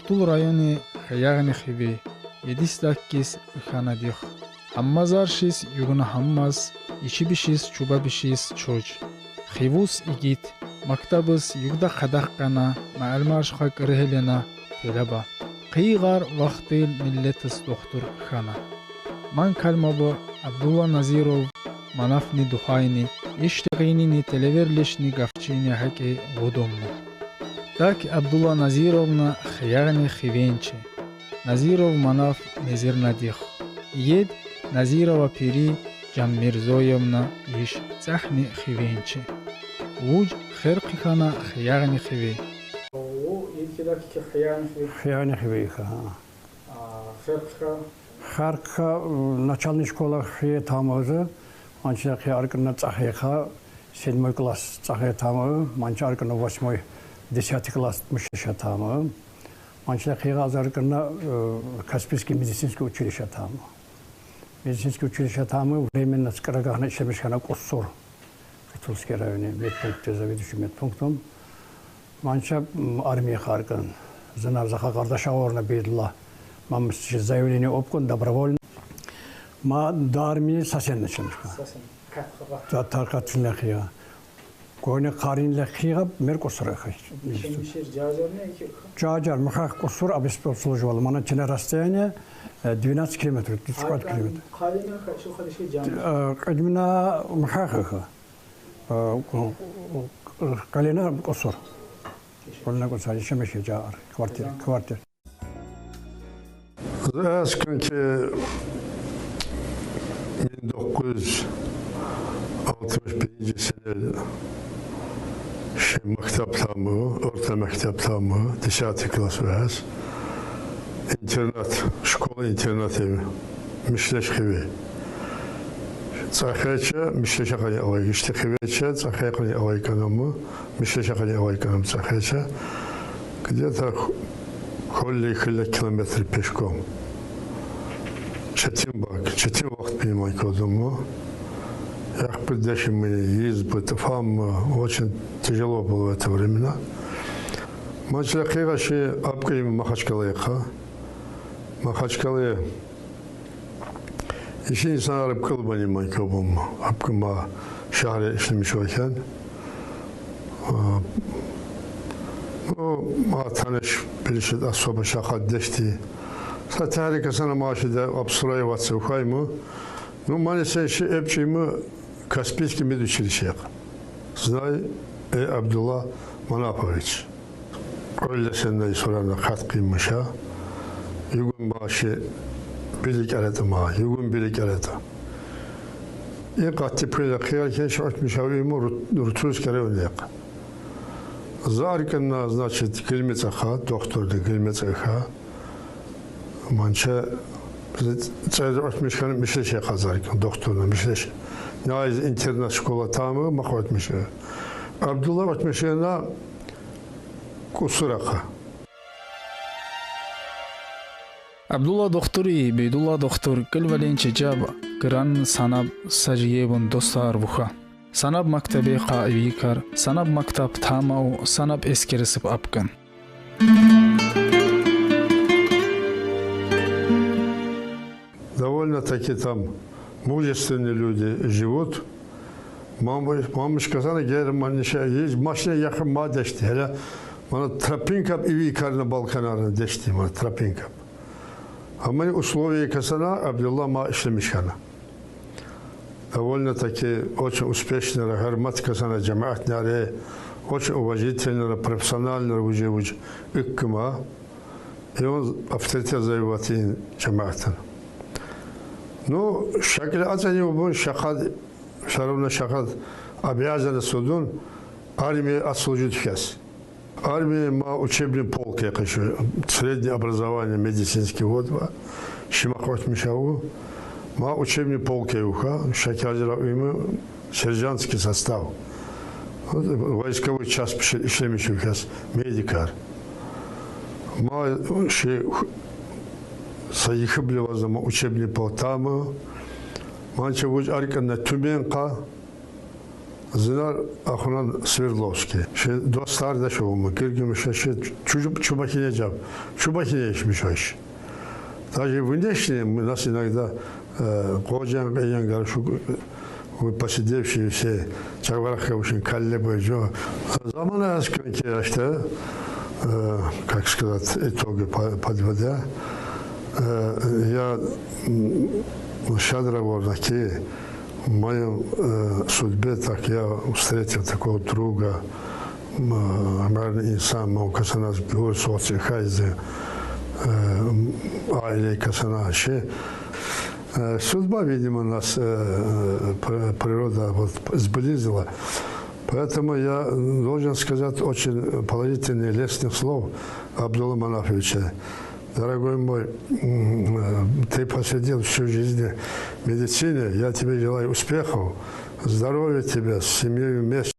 Охтул районы хаягны хиви 7-8 ханадих. Хаммазаршис югна хаммаз, ишибишис чубабишис чуч. Хивус игит, мактабыс югда хадахкана, маалмашха кырхелена телаба. Қиғар вақтил миллетис доктор хана. Ман калмабы Абдулла Назиров манафни духайни, иштағинини телеверлишни гавчини хаки гудомну. Так Абдулла Назировна хаягни хивенче. Назиров манаф незир надих. Ед Назирова пири Джаммирзоевна иш цахни хивенче. Уж херқи хана хаягни хиве. Хаягни хивеха. Харка начальная школа хе тамазы, манча хеаркна цахеха 7 класс цахе тамы, манча аркна 8 10 класс мышша тамы. Манча хеазаркна Каспийский медицинский училище тамы. Медицинский училище тамы временно с Карагахна Шемишхана Куссур. В Тульской районе, медпункте, заведующим медпунктом. Манча армия харкан. Знав Захагардашаорна бедла. Мам заявление опкон добровольно. Ма до армии совсем начинка. Да, так отличная. Коня карин лехига меркосрахай. Джаджар махах косур обеспечивал. Мана чина расстояние 12 километров, 35 километров. Кадмина махаха. Калина косур. Полна косар, еще меши джар. Квартир. Zaskınki 1961 sene mekteptamı, orta mekteptamı, 10 klas vəz, internat, şkola internat evi, Mişleş xivi. Çaxayça, Mişleşə xali alay, işte xiviçə, Çaxay xali alay kanamı, Mişleşə xali alay kanamı Çaxayça. Где-то холли километр пешком. Четим вахт понимаю, кодому. Я придачи мы езбы, тафам, очень тяжело было в это время. Мачлахираши апкаим Махачкалеха. Махачкале. Еще инсан араб калбани май кодому. Апкама шахре ишлемишвайхан. ما تانش بلشت أصوب شاخد دشتي ستارك سنة ماشي ده أبصري واتسوخاي مو نو ما نسيش أبشي مو كاسبيسكي ميدو شيرشيق زناي عبد الله منافويتش كل سنة يسولنا خاتقي مشا يقول ماشي بيلك على ما يقول بيلك على يقعد تبريد خيال كان شعرت مشاوي مو رتوز كريونيق Заркана, значит, Гельмецаха, доктор Гельмецаха, манча, царь Мишхан Мишлеше Хазаркан, доктор на Мишлеше. Я из интернат школа там, махот Мишлеше. Абдулла Мишена Кусураха. Абдулла доктори, Бейдулла доктор, Кельваленче Джаба, Гран Санаб Сажиевун Достар Вуха. Санаб мактабе қаивикар, санаб мактаб тамау, санаб эскересип апкан. Довольно-таки там мужественные люди живут. Мамушка сказала, есть машина яхам ма дешти. Мана тропинкап ивикар на Балканарна дешти, мана тропинкап. А мы условия касана Абдулла ма ишлемишхана. Довольно-таки очень успешная грамматика на джамаатняре, очень уважительная, профессиональная уже иккма, и он авторитет заявляет джамаатан. Ну, шакил азани убун шахад, шаровна шахад, обязан судун, армия отслужит фес. Армия ма учебный полк, я хочу, среднее образование, медицинский вот, шимахот мишаву. Ма учебный полк Еуха, шакязировый сержантский состав. Войсковой час шлемищу сейчас медикар. Ма саихибли возле учебный полк там. Манча вуж аркан на Тюменка, Zinar Ахунан Свердловский. Dostlar da şu mu? Girgümüşe Чубакинецев. Чубакинечmiş o iş. Даже внешне мы нас иногда Коджан, Каянгар, посидевшие все, Чаварха очень калле бойжо. Замана асканки, как сказать, итоги подводя, я щедро такие, в моем судьбе так я встретил такого друга, инсан, касанас гор соци хайзе, аиле касанаши. Судьба, видимо, нас природа вот сблизила. Поэтому я должен сказать очень положительные лестных слов Абдулла Манафовича. Дорогой мой, ты посвятил всю жизнь медицине. Я тебе желаю успехов, здоровья тебе, с семьей вместе.